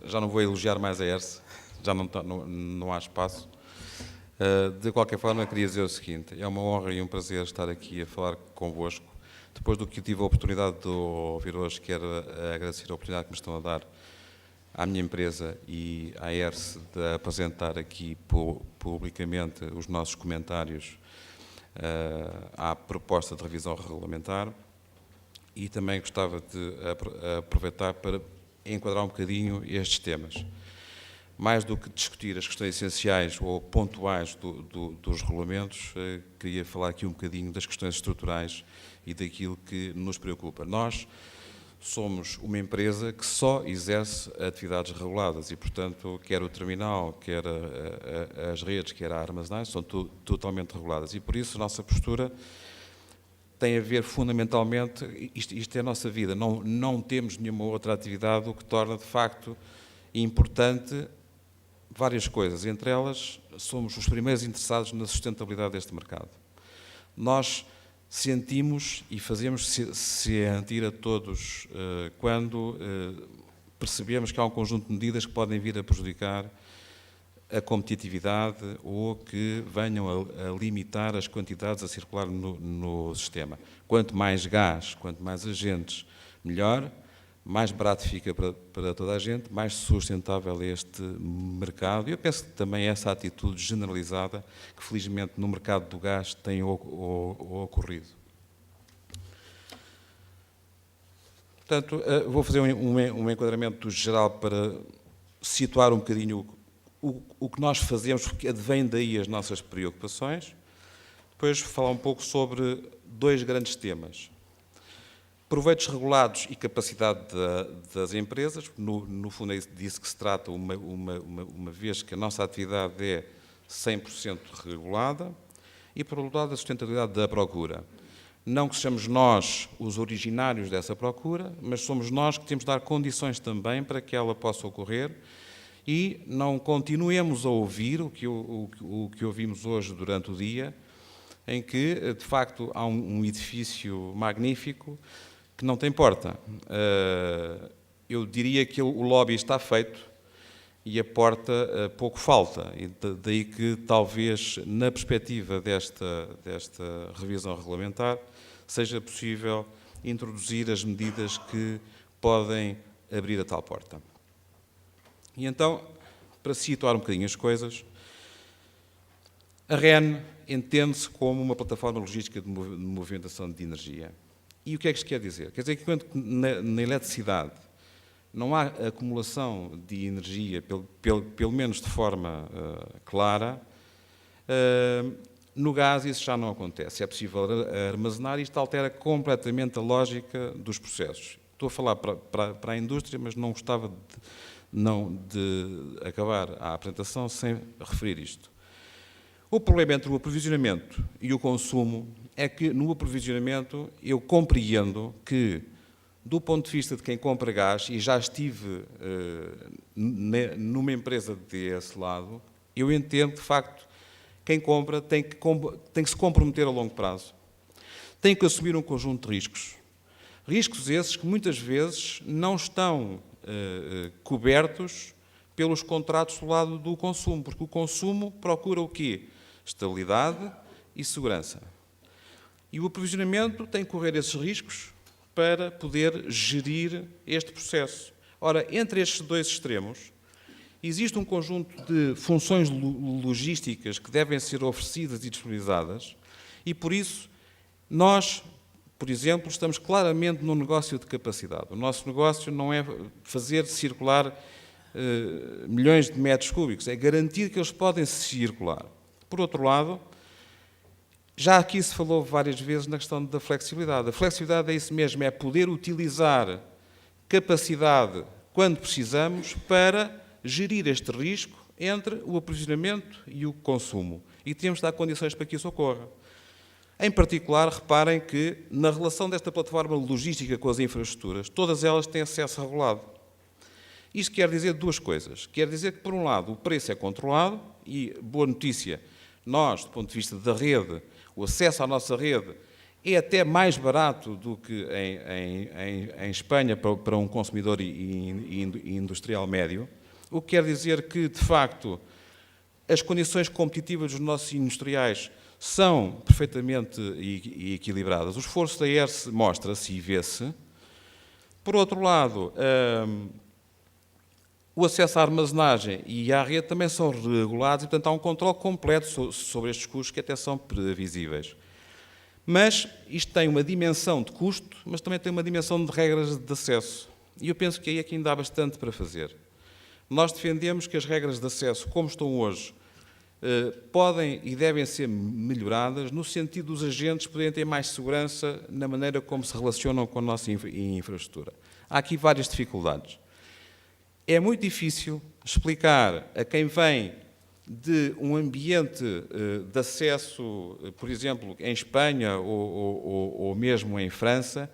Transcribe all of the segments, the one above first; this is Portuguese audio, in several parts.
Já não vou elogiar mais a ERSE, já não há espaço. De qualquer forma, queria dizer o seguinte: é uma honra e um prazer estar aqui a falar convosco. Depois do que tive a oportunidade de ouvir hoje, quero agradecer a oportunidade que me estão a dar à minha empresa e à ERSE de apresentar aqui publicamente os nossos comentários à proposta de revisão regulamentar, e também gostava de aproveitar para enquadrar um bocadinho estes temas. Mais do que discutir as questões essenciais ou pontuais dos regulamentos, queria falar aqui um bocadinho das questões estruturais e daquilo que nos preocupa. Nós somos uma empresa que só exerce atividades reguladas e, portanto, quer o terminal, quer as redes, quer a armazenagem, são totalmente reguladas. E, por isso, a nossa postura tem a ver fundamentalmente, isto é a nossa vida, não temos nenhuma outra atividade, o que torna, de facto, importante várias coisas. Entre elas, somos os primeiros interessados na sustentabilidade deste mercado. Nós sentimos e fazemos sentir a todos quando percebemos que há um conjunto de medidas que podem vir a prejudicar a competitividade ou que venham a limitar as quantidades a circular no sistema. Quanto mais gás, quanto mais agentes, melhor, mais barato fica para toda a gente, mais sustentável é este mercado. E eu penso que também essa atitude generalizada que, felizmente, no mercado do gás tem ocorrido. Portanto, vou fazer um enquadramento geral para situar um bocadinho o que nós fazemos, porque advém daí as nossas preocupações. Depois falar um pouco sobre dois grandes temas: proveitos regulados e capacidade das empresas. No fundo é disso que se trata, uma vez que a nossa atividade é 100% regulada. E, por outro lado, a sustentabilidade da procura. Não que sejamos nós os originários dessa procura, mas somos nós que temos de dar condições também para que ela possa ocorrer e não continuemos a ouvir o que ouvimos hoje durante o dia, em que, de facto, há um edifício magnífico que não tem porta. Eu diria que o lobby está feito e a porta pouco falta. E daí que, talvez, na perspectiva desta revisão regulamentar, seja possível introduzir as medidas que podem abrir a tal porta. E então, para situar um bocadinho as coisas, a REN entende-se como uma plataforma logística de movimentação de energia. E o que é que isto quer dizer? Quer dizer que, enquanto na eletricidade não há acumulação de energia, pelo menos de forma clara, no gás isso já não acontece. É possível armazenar e isto altera completamente a lógica dos processos. Estou a falar para a indústria, mas não gostava de acabar a apresentação sem referir isto. O problema entre o aprovisionamento e o consumo é que, no aprovisionamento, eu compreendo que, do ponto de vista de quem compra gás, e já estive numa empresa desse lado, eu entendo, de facto, quem compra tem que se comprometer a longo prazo. Tem que assumir um conjunto de riscos. Riscos esses que, muitas vezes, não estão cobertos pelos contratos do lado do consumo, porque o consumo procura o quê? Estabilidade e segurança. E o aprovisionamento tem que correr esses riscos para poder gerir este processo. Ora, entre estes dois extremos, existe um conjunto de funções logísticas que devem ser oferecidas e disponibilizadas e, por isso, nós, por exemplo, estamos claramente no negócio de capacidade. O nosso negócio não é fazer circular milhões de metros cúbicos, é garantir que eles podem circular. Por outro lado, já aqui se falou várias vezes na questão da flexibilidade. A flexibilidade é isso mesmo, é poder utilizar capacidade quando precisamos para gerir este risco entre o aprovisionamento e o consumo. E temos de dar condições para que isso ocorra. Em particular, reparem que, na relação desta plataforma logística com as infraestruturas, todas elas têm acesso regulado. Isto quer dizer duas coisas. Quer dizer que, por um lado, o preço é controlado e, boa notícia, nós, do ponto de vista da rede, o acesso à nossa rede é até mais barato do que em Espanha para um consumidor e industrial médio, o que quer dizer que, de facto, as condições competitivas dos nossos industriais são perfeitamente equilibradas. O esforço da ERSE mostra-se e vê-se. Por outro lado, o acesso à armazenagem e à rede também são regulados e, portanto, há um controle completo sobre estes custos que até são previsíveis. Mas isto tem uma dimensão de custo, mas também tem uma dimensão de regras de acesso. E eu penso que aí é que ainda há bastante para fazer. Nós defendemos que as regras de acesso, como estão hoje, podem e devem ser melhoradas no sentido dos agentes poderem ter mais segurança na maneira como se relacionam com a nossa infraestrutura. Há aqui várias dificuldades. É muito difícil explicar a quem vem de um ambiente de acesso, por exemplo, em Espanha ou mesmo em França,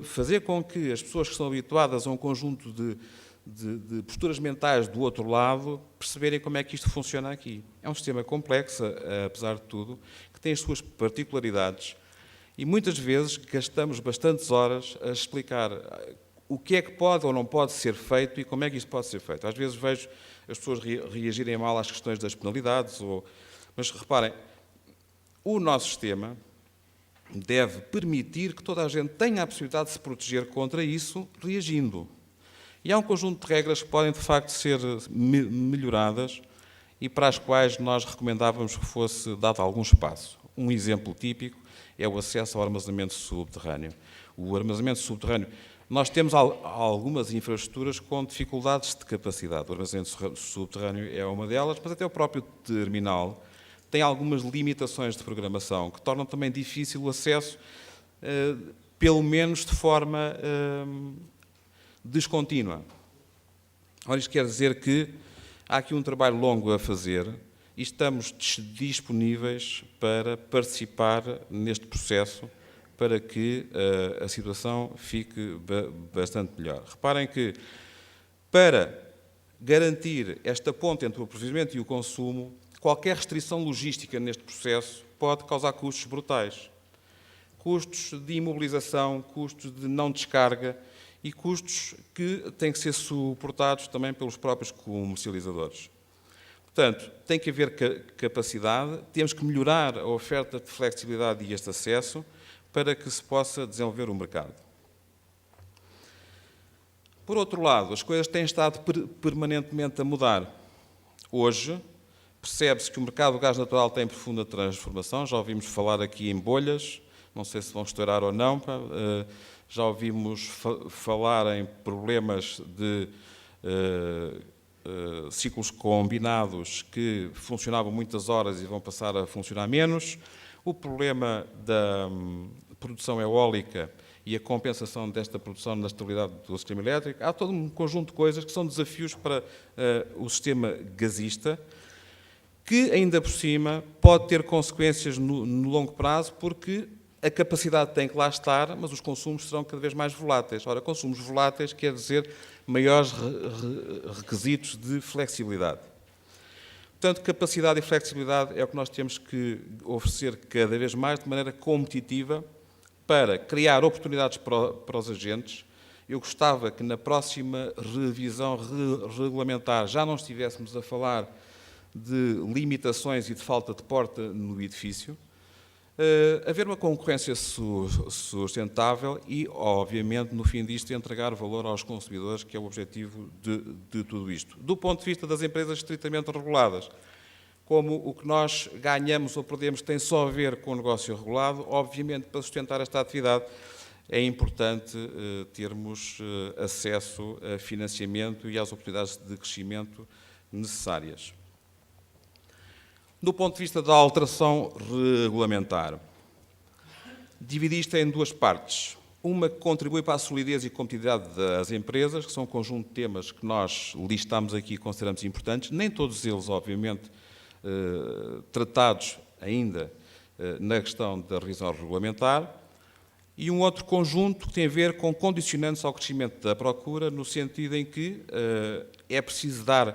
fazer com que as pessoas que estão habituadas a um conjunto de posturas mentais do outro lado perceberem como é que isto funciona aqui. É um sistema complexo, apesar de tudo, que tem as suas particularidades e muitas vezes gastamos bastantes horas a explicar o que é que pode ou não pode ser feito e como é que isso pode ser feito. Às vezes vejo as pessoas reagirem mal às questões das penalidades, mas reparem, o nosso sistema deve permitir que toda a gente tenha a possibilidade de se proteger contra isso, reagindo. E há um conjunto de regras que podem, de facto, ser melhoradas e para as quais nós recomendávamos que fosse dado algum espaço. Um exemplo típico é o acesso ao armazenamento subterrâneo. O armazenamento subterrâneo, nós temos algumas infraestruturas com dificuldades de capacidade. O armazenamento subterrâneo é uma delas, mas até o próprio terminal tem algumas limitações de programação que tornam também difícil o acesso, pelo menos de forma descontínua. Ora, isto quer dizer que há aqui um trabalho longo a fazer e estamos disponíveis para participar neste processo para que a situação fique bastante melhor. Reparem que, para garantir esta ponte entre o aprovisionamento e o consumo, qualquer restrição logística neste processo pode causar custos brutais. Custos de imobilização, custos de não descarga e custos que têm que ser suportados também pelos próprios comercializadores. Portanto, tem que haver capacidade, temos que melhorar a oferta de flexibilidade e este acesso para que se possa desenvolver o mercado. Por outro lado, as coisas têm estado permanentemente a mudar. Hoje, percebe-se que o mercado do gás natural tem profunda transformação, já ouvimos falar aqui em bolhas, não sei se vão estourar ou não, já ouvimos falar em problemas de ciclos combinados que funcionavam muitas horas e vão passar a funcionar menos. O problema da produção eólica e a compensação desta produção na estabilidade do sistema elétrico. Há todo um conjunto de coisas que são desafios para o sistema gasista, que ainda por cima pode ter consequências no longo prazo, porque a capacidade tem que lá estar, mas os consumos serão cada vez mais voláteis. Ora, consumos voláteis quer dizer maiores requisitos de flexibilidade. Portanto, capacidade e flexibilidade é o que nós temos que oferecer cada vez mais de maneira competitiva para criar oportunidades para os agentes. Eu gostava que na próxima revisão regulamentar já não estivéssemos a falar de limitações e de falta de porta no edifício, haver uma concorrência sustentável e, obviamente, no fim disto, entregar valor aos consumidores, que é o objetivo de tudo isto. Do ponto de vista das empresas estritamente reguladas, como o que nós ganhamos ou perdemos tem só a ver com o negócio regulado, obviamente, para sustentar esta atividade, é importante termos acesso a financiamento e às oportunidades de crescimento necessárias. Do ponto de vista da alteração regulamentar, dividi isto em duas partes. Uma que contribui para a solidez e competitividade das empresas, que são um conjunto de temas que nós listamos aqui e consideramos importantes, nem todos eles, obviamente, tratados ainda na questão da revisão regulamentar, e um outro conjunto que tem a ver com condicionantes ao crescimento da procura, no sentido em que é preciso dar